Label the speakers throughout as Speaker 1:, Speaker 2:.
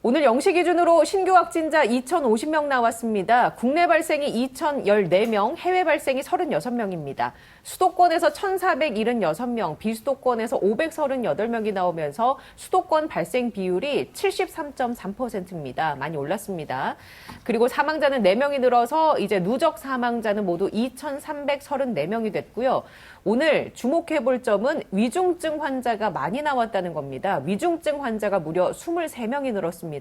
Speaker 1: 오늘 0시 기준으로 신규 확진자 2,050명 나왔습니다. 국내 발생이 2,014명, 해외 발생이 36명입니다. 수도권에서 1,476명, 비수도권에서 538명이 나오면서 수도권 발생 비율이 73.3%입니다. 많이 올랐습니다. 그리고 사망자는 4명이 늘어서 이제 누적 사망자는 모두 2,334명이 됐고요. 오늘 주목해볼 점은 위중증 환자가 많이 나왔다는 겁니다. 위중증 환자가 무려 23명이 늘었습니다.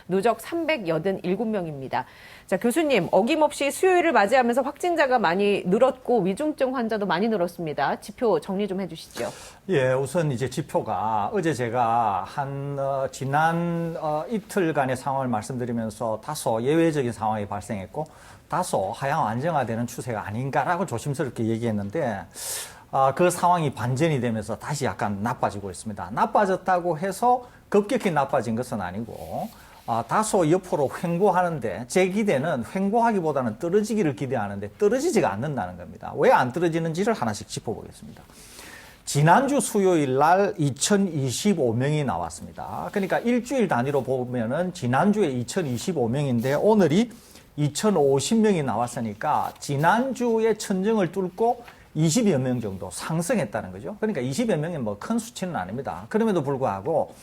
Speaker 1: 누적 387명입니다. 자, 교수님, 어김없이 수요일을 맞이하면서 확진자가 많이 늘었고 위중증 환자도 많이 늘었습니다. 지표 정리 좀 해주시죠.
Speaker 2: 예, 우선 이제 지표가 어제 제가 지난 이틀간의 상황을 말씀드리면서 다소 예외적인 상황이 발생했고 다소 하향 안정화되는 추세가 아닌가라고 조심스럽게 얘기했는데 그 상황이 반전이 되면서 다시 약간 나빠지고 있습니다. 나빠졌다고 해서 급격히 나빠진 것은 아니고 다소 옆으로 횡보하는데 제 기대는 횡보하기보다는 떨어지기를 기대하는데 떨어지지가 않는다는 겁니다. 왜 안 떨어지는지를 하나씩 짚어보겠습니다. 지난주 수요일 날 2,025명이 나왔습니다. 그러니까 일주일 단위로 보면은 지난주에 2,025명인데 오늘이 2,050명이 나왔으니까 지난주에 천정을 뚫고 20여 명 정도 상승했다는 거죠. 그러니까 20여 명이 뭐 큰 수치는 아닙니다. 그럼에도 불구하고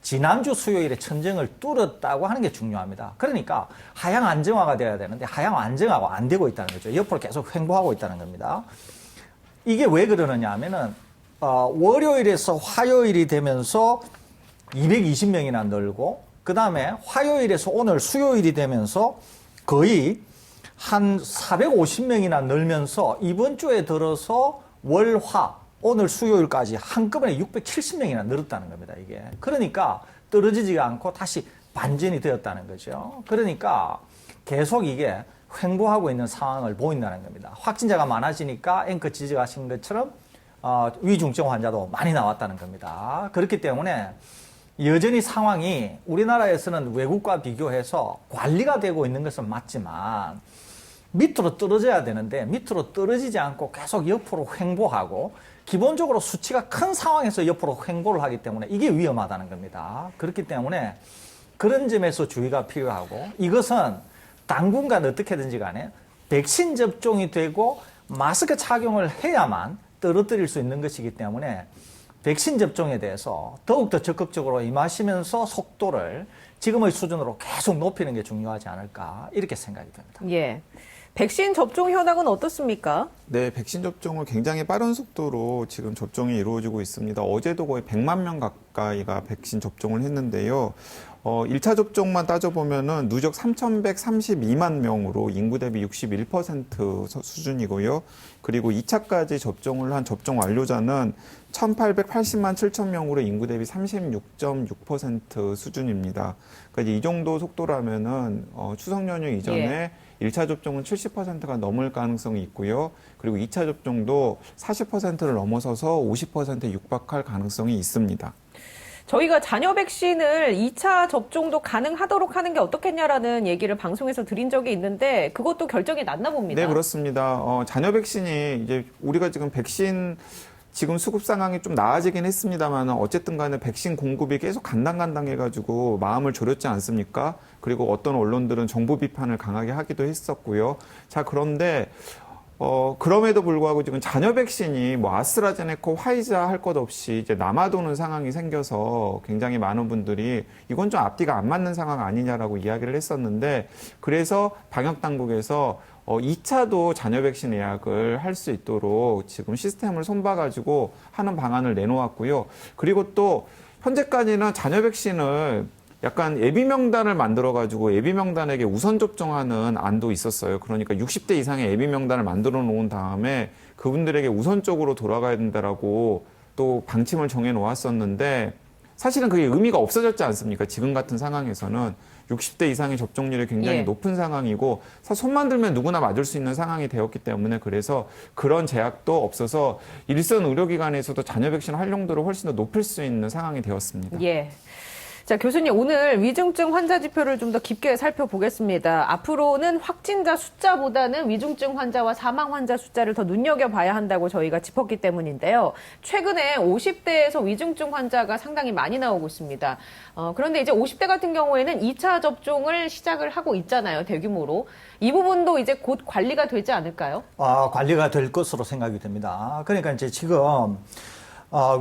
Speaker 2: 지난주 수요일에 천정을 뚫었다고 하는 게 중요합니다. 그러니까 하향 안정화가 돼야 되는데 하향 안정화가 안 되고 있다는 거죠. 옆으로 계속 횡보하고 있다는 겁니다. 이게 왜 그러느냐 하면은 월요일에서 화요일이 되면서 220명이나 늘고 그 다음에 화요일에서 오늘 수요일이 되면서 거의 한 450명이나 늘면서 이번 주에 들어서 월화 오늘 수요일까지 한꺼번에 670명이나 늘었다는 겁니다. 이게 그러니까 떨어지지가 않고 다시 반전이 되었다는 거죠. 그러니까 계속 이게 횡보하고 있는 상황을 보인다는 겁니다. 확진자가 많아지니까 앵커 지적하신 것처럼 위중증 환자도 많이 나왔다는 겁니다. 그렇기 때문에 여전히 상황이 우리나라에서는 외국과 비교해서 관리가 되고 있는 것은 맞지만 밑으로 떨어져야 되는데 밑으로 떨어지지 않고 계속 옆으로 횡보하고 기본적으로 수치가 큰 상황에서 옆으로 횡보를 하기 때문에 이게 위험하다는 겁니다. 그렇기 때문에 그런 점에서 주의가 필요하고 이것은 당분간 어떻게든지 간에 백신 접종이 되고 마스크 착용을 해야만 떨어뜨릴 수 있는 것이기 때문에 백신 접종에 대해서 더욱더 적극적으로 임하시면서 속도를 지금의 수준으로 계속 높이는 게 중요하지 않을까 이렇게 생각이 듭니다.
Speaker 1: 예. 백신 접종 현황은 어떻습니까?
Speaker 3: 네, 백신 접종을 굉장히 빠른 속도로 지금 접종이 이루어지고 있습니다. 어제도 거의 100만 명 가까이가 백신 접종을 했는데요. 1차 접종만 따져보면은 누적 3,132만 명으로 인구 대비 61% 수준이고요. 그리고 2차까지 접종을 한 접종 완료자는 1,880만 7천 명으로 인구 대비 36.6% 수준입니다. 그러니까 이 정도 속도라면은 추석 연휴 이전에 1차 접종은 70%가 넘을 가능성이 있고요. 그리고 2차 접종도 40%를 넘어서서 50%에 육박할 가능성이 있습니다.
Speaker 1: 저희가 자녀 백신을 2차 접종도 가능하도록 하는 게 어떻겠냐라는 얘기를 방송에서 드린 적이 있는데 그것도 결정이 났나 봅니다.
Speaker 3: 네, 그렇습니다. 자녀 백신이 이제 우리가 지금 백신 지금 수급 상황이 좀 나아지긴 했습니다만 어쨌든 간에 백신 공급이 계속 간당간당해가지고 마음을 졸였지 않습니까? 그리고 어떤 언론들은 정부 비판을 강하게 하기도 했었고요. 자, 그런데 그럼에도 불구하고 지금 자녀 백신이 뭐 아스트라제네카, 화이자 할 것 없이 이제 남아도는 상황이 생겨서 굉장히 많은 분들이 이건 좀 앞뒤가 안 맞는 상황 아니냐라고 이야기를 했었는데 그래서 방역 당국에서 2차도 자녀 백신 예약을 할 수 있도록 지금 시스템을 손봐가지고 하는 방안을 내놓았고요. 그리고 또 현재까지는 자녀 백신을 약간 예비 명단을 만들어가지고 예비 명단에게 우선 접종하는 안도 있었어요. 그러니까 60대 이상의 예비 명단을 만들어 놓은 다음에 그분들에게 우선적으로 돌아가야 된다라고 또 방침을 정해 놓았었는데 사실은 그게 의미가 없어졌지 않습니까? 지금 같은 상황에서는 60대 이상의 접종률이 굉장히 높은 상황이고 사실 손만 들면 누구나 맞을 수 있는 상황이 되었기 때문에 그래서 그런 제약도 없어서 일선 의료기관에서도 자녀 백신 활용도를 훨씬 더 높일 수 있는 상황이 되었습니다.
Speaker 1: 예. 자, 교수님, 오늘 위중증 환자 지표를 좀 더 깊게 살펴보겠습니다. 앞으로는 확진자 숫자보다는 위중증 환자와 사망 환자 숫자를 더 눈여겨봐야 한다고 저희가 짚었기 때문인데요. 최근에 50대에서 위중증 환자가 상당히 많이 나오고 있습니다. 그런데 이제 50대 같은 경우에는 2차 접종을 시작을 하고 있잖아요, 대규모로. 이 부분도 이제 곧 관리가 되지 않을까요?
Speaker 2: 관리가 될 것으로 생각이 됩니다. 그러니까 이제 지금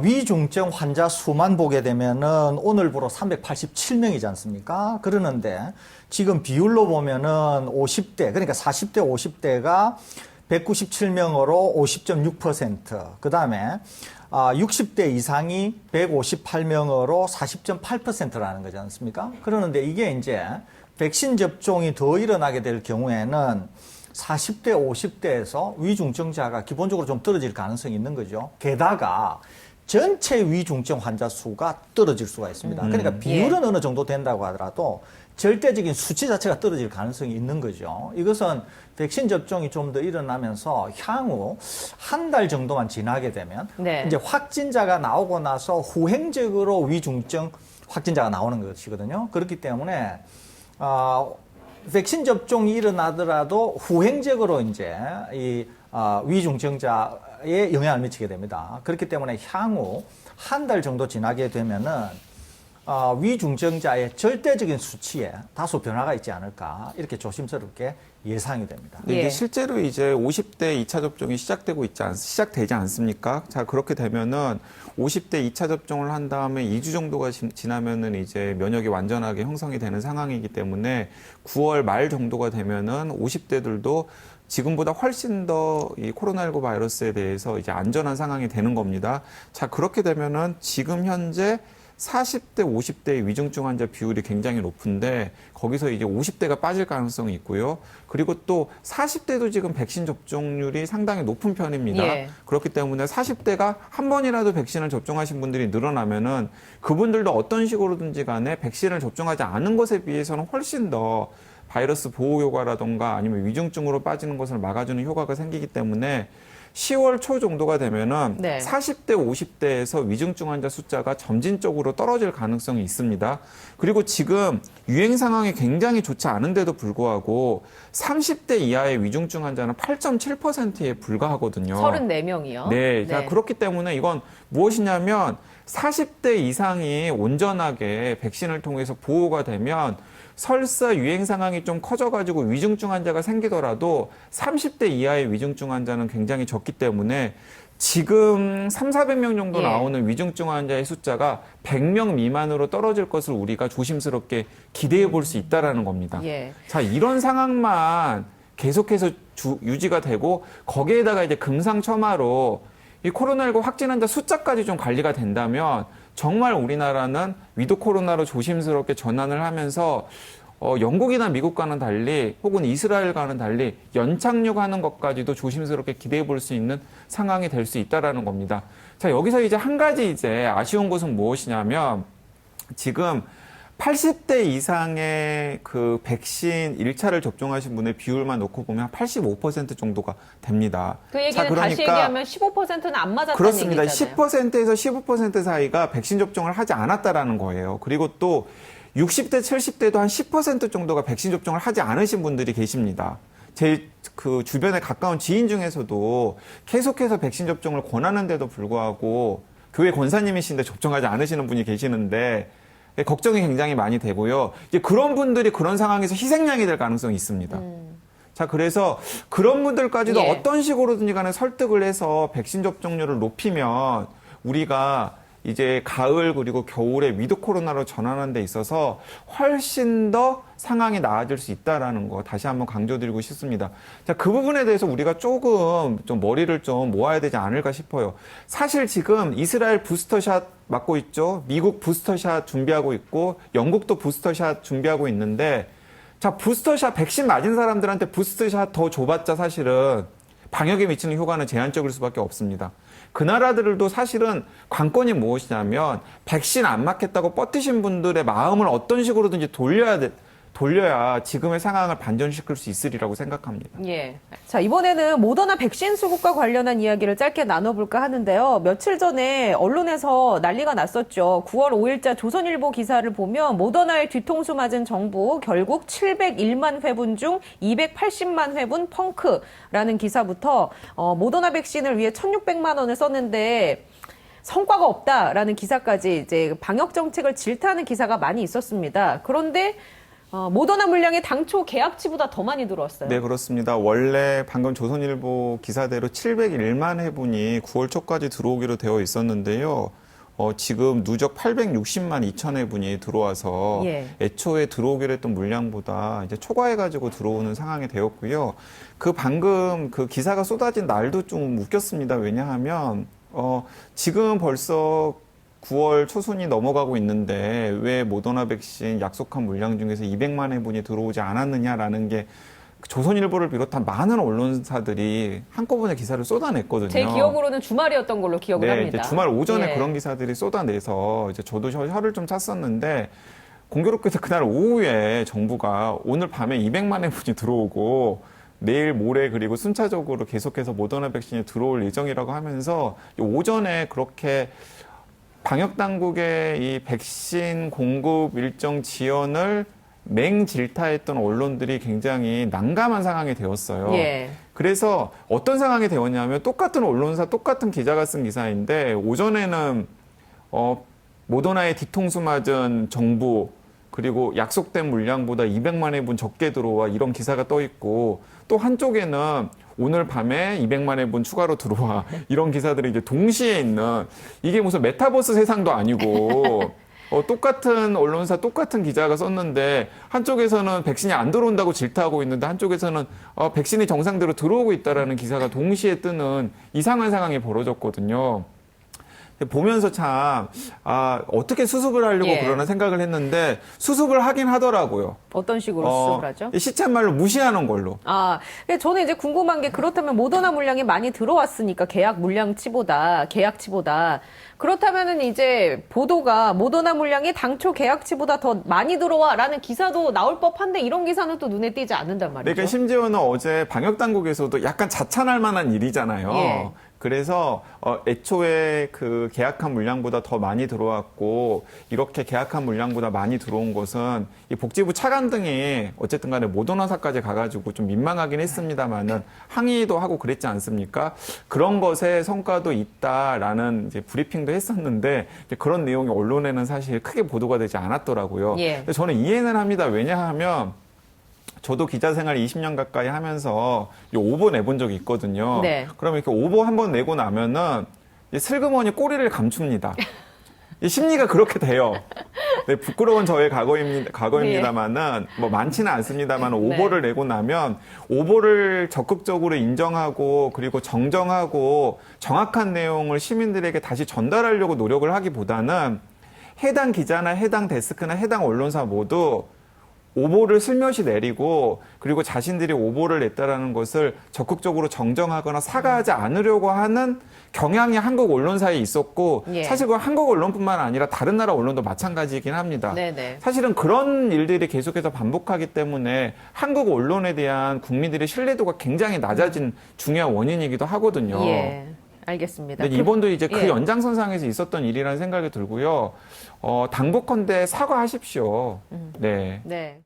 Speaker 2: 위중증 환자 수만 보게 되면은 오늘부로 387명이지 않습니까? 그러는데 지금 비율로 보면은 50대, 그러니까 40대, 50대가 197명으로 50.6%, 그 다음에 60대 이상이 158명으로 40.8%라는 거지 않습니까? 그러는데 이게 이제 백신 접종이 더 일어나게 될 경우에는 40대, 50대에서 위중증자가 기본적으로 좀 떨어질 가능성이 있는 거죠. 게다가 전체 위중증 환자 수가 떨어질 수가 있습니다. 그러니까 비율은 어느 정도 된다고 하더라도 절대적인 수치 자체가 떨어질 가능성이 있는 거죠. 이것은 백신 접종이 좀 더 일어나면서 향후 한 달 정도만 지나게 되면 이제 확진자가 나오고 나서 후행적으로 위중증 확진자가 나오는 것이거든요. 그렇기 때문에 백신 접종이 일어나더라도 후행적으로 이제 이 위중증자에 영향을 미치게 됩니다. 그렇기 때문에 향후 한 달 정도 지나게 되면은 위중증자의 절대적인 수치에 다소 변화가 있지 않을까 이렇게 조심스럽게 예상이 됩니다.
Speaker 3: 네, 이게 실제로 이제 50대 2차 접종이 시작되지 않습니까? 자, 그렇게 되면은 50대 2차 접종을 한 다음에 2주 정도가 지나면은 이제 면역이 완전하게 형성이 되는 상황이기 때문에 9월 말 정도가 되면은 50대들도 지금보다 훨씬 더 이 코로나19 바이러스에 대해서 이제 안전한 상황이 되는 겁니다. 자, 그렇게 되면은 지금 현재 40대, 50대의 위중증 환자 비율이 굉장히 높은데 거기서 이제 50대가 빠질 가능성이 있고요. 그리고 또 40대도 지금 백신 접종률이 상당히 높은 편입니다. 그렇기 때문에 40대가 한 번이라도 백신을 접종하신 분들이 늘어나면은 그분들도 어떤 식으로든지 간에 백신을 접종하지 않은 것에 비해서는 훨씬 더 바이러스 보호 효과라던가 아니면 위중증으로 빠지는 것을 막아주는 효과가 생기기 때문에 10월 초 정도가 되면은 40대, 50대에서 위중증 환자 숫자가 점진적으로 떨어질 가능성이 있습니다. 그리고 지금 유행 상황이 굉장히 좋지 않은데도 불구하고 30대 이하의 위중증 환자는 8.7%에 불과하거든요.
Speaker 1: 34명이요?
Speaker 3: 네. 자, 그렇기 때문에 이건 무엇이냐면 40대 이상이 온전하게 백신을 통해서 보호가 되면 설사 유행 상황이 좀 커져가지고 위중증 환자가 생기더라도 30대 이하의 위중증 환자는 굉장히 적기 때문에 지금 3,400명 정도 나오는 위중증 환자의 숫자가 100명 미만으로 떨어질 것을 우리가 조심스럽게 기대해 볼 수 있다라는 겁니다. 자, 이런 상황만 계속해서 유지가 되고 거기에다가 이제 금상첨화로 이 코로나19 확진 환자 숫자까지 좀 관리가 된다면 정말 우리나라는 위드 코로나로 조심스럽게 전환을 하면서 영국이나 미국과는 달리 혹은 이스라엘과는 달리 연착륙하는 것까지도 조심스럽게 기대해 볼 수 있는 상황이 될 수 있다라는 겁니다. 자, 여기서 이제 한 가지 이제 아쉬운 것은 무엇이냐면 지금 80대 이상의 그 백신 1차를 접종하신 분의 비율만 놓고 보면 85% 정도가 됩니다.
Speaker 1: 그 얘기는
Speaker 3: 자, 그러니까
Speaker 1: 다시 얘기하면 15%는 안 맞았다는
Speaker 3: 그렇습니다.
Speaker 1: 얘기잖아요.
Speaker 3: 10%에서 15% 사이가 백신 접종을 하지 않았다라는 거예요. 그리고 또 60대, 70대도 한 10% 정도가 백신 접종을 하지 않으신 분들이 계십니다. 제 그 주변에 가까운 지인 중에서도 계속해서 백신 접종을 권하는데도 불구하고 교회 권사님이신데 접종하지 않으시는 분이 계시는데 걱정이 굉장히 많이 되고요. 이제 그런 분들이 그런 상황에서 희생양이 될 가능성이 있습니다. 자, 그래서 그런 분들까지도 어떤 식으로든지 간에 설득을 해서 백신 접종률을 높이면 우리가 이제 가을 그리고 겨울에 위드 코로나로 전환하는 데 있어서 훨씬 더 상황이 나아질 수 있다라는 거 다시 한번 강조드리고 싶습니다. 자, 그 부분에 대해서 우리가 조금 좀 머리를 좀 모아야 되지 않을까 싶어요. 사실 지금 이스라엘 부스터샷 맞고 있죠. 미국 부스터샷 준비하고 있고 영국도 부스터샷 준비하고 있는데 자, 부스터샷 백신 맞은 사람들한테 부스터샷 더 줘봤자 사실은 방역에 미치는 효과는 제한적일 수밖에 없습니다. 그 나라들도 사실은 관건이 무엇이냐면 백신 안 맞겠다고 뻗으신 분들의 마음을 어떤 식으로든지 돌려야 지금의 상황을 반전시킬 수 있으리라고 생각합니다.
Speaker 1: 예. 자, 이번에는 모더나 백신 수급과 관련한 이야기를 짧게 나눠볼까 하는데요. 며칠 전에 언론에서 난리가 났었죠. 9월 5일자 조선일보 기사를 보면 모더나의 뒤통수 맞은 정부 결국 701만 회분 중 280만 회분 펑크라는 기사부터 모더나 백신을 위해 1,600만 원을 썼는데 성과가 없다라는 기사까지 이제 방역 정책을 질타하는 기사가 많이 있었습니다. 그런데 모더나 물량이 당초 계약치보다 더 많이 들어왔어요.
Speaker 3: 네, 그렇습니다. 원래 방금 조선일보 기사대로 701만 회분이 9월 초까지 들어오기로 되어 있었는데요. 지금 누적 860만 2천 회분이 들어와서
Speaker 1: 예.
Speaker 3: 애초에 들어오기로 했던 물량보다 이제 초과해가지고 들어오는 상황이 되었고요. 방금 그 기사가 쏟아진 날도 좀 웃겼습니다. 왜냐하면, 지금 벌써 9월 초순이 넘어가고 있는데 왜 모더나 백신 약속한 물량 중에서 200만 회분이 들어오지 않았느냐라는 게 조선일보를 비롯한 많은 언론사들이 한꺼번에 기사를 쏟아냈거든요.
Speaker 1: 제 기억으로는 주말이었던 걸로 기억을 합니다.
Speaker 3: 이제 주말 오전에
Speaker 1: 예.
Speaker 3: 그런 기사들이 쏟아내서 이제 저도 혀를 좀 찼었는데 공교롭게도 그날 오후에 정부가 오늘 밤에 200만 회분이 들어오고 내일 모레 그리고 순차적으로 계속해서 모더나 백신이 들어올 예정이라고 하면서 오전에 그렇게 방역당국의 이 백신 공급 일정 지연을 맹질타했던 언론들이 굉장히 난감한 상황이 되었어요.
Speaker 1: 예.
Speaker 3: 그래서 어떤 상황이 되었냐면 똑같은 언론사, 똑같은 기자가 쓴 기사인데 오전에는 모더나의 뒤통수 맞은 정부 그리고 약속된 물량보다 200만 회분 적게 들어와 이런 기사가 떠 있고 또 한쪽에는 오늘 밤에 200만 회분 추가로 들어와 이런 기사들이 이제 동시에 있는 이게 무슨 메타버스 세상도 아니고 똑같은 언론사 똑같은 기자가 썼는데 한쪽에서는 백신이 안 들어온다고 질타하고 있는데 한쪽에서는 백신이 정상대로 들어오고 있다라는 기사가 동시에 뜨는 이상한 상황이 벌어졌거든요. 보면서 참 어떻게 수습을 하려고
Speaker 1: 예.
Speaker 3: 그러나 생각을 했는데 수습을 하긴 하더라고요.
Speaker 1: 어떤 식으로 수습을 하죠?
Speaker 3: 시쳇말로 무시하는 걸로.
Speaker 1: 근데 저는 이제 궁금한 게 그렇다면 모더나 물량이 많이 들어왔으니까 계약치보다 그렇다면은 이제 보도가 모더나 물량이 당초 계약치보다 더 많이 들어와라는 기사도 나올 법한데 이런 기사는 또 눈에 띄지 않는단 말이죠.
Speaker 3: 그러니까 심지어는 어제 방역당국에서도 약간 자찬할 만한 일이잖아요.
Speaker 1: 예.
Speaker 3: 그래서 애초에 그 계약한 물량보다 더 많이 들어왔고 이렇게 계약한 물량보다 많이 들어온 것은 이 복지부 차관 등이 어쨌든 간에 모더나사까지 가가지고 좀 민망하긴 했습니다만은 항의도 하고 그랬지 않습니까? 그런 것에 성과도 있다라는 이제 브리핑도 했었는데 이제 그런 내용이 언론에는 사실 크게 보도가 되지 않았더라고요.
Speaker 1: 예.
Speaker 3: 근데 저는 이해는 합니다. 왜냐하면 저도 기자 생활 20년 가까이 하면서 오보 내본 적이 있거든요.
Speaker 1: 네.
Speaker 3: 그러면 이렇게 오보 한 번 내고 나면은 슬그머니 꼬리를 감춥니다. 이 심리가 그렇게 돼요. 네, 부끄러운 저의 과거입니다만은 뭐 많지는 않습니다만 오보를 내고 나면 오보를 적극적으로 인정하고 그리고 정정하고 정확한 내용을 시민들에게 다시 전달하려고 노력을 하기보다는 해당 기자나 해당 데스크나 해당 언론사 모두 오보를 슬며시 내리고 그리고 자신들이 오보를 냈다라는 것을 적극적으로 정정하거나 사과하지 않으려고 하는 경향이 한국 언론사에 있었고
Speaker 1: 예.
Speaker 3: 사실 그 한국 언론뿐만 아니라 다른 나라 언론도 마찬가지이긴 합니다.
Speaker 1: 네네.
Speaker 3: 사실은 그런 일들이 계속해서 반복하기 때문에 한국 언론에 대한 국민들의 신뢰도가 굉장히 낮아진 중요한 원인이기도 하거든요.
Speaker 1: 예. 알겠습니다.
Speaker 3: 근데 이번도 이제 그
Speaker 1: 예.
Speaker 3: 연장선상에서 있었던 일이라는 생각이 들고요. 당부컨대 사과하십시오. 네.
Speaker 1: 네.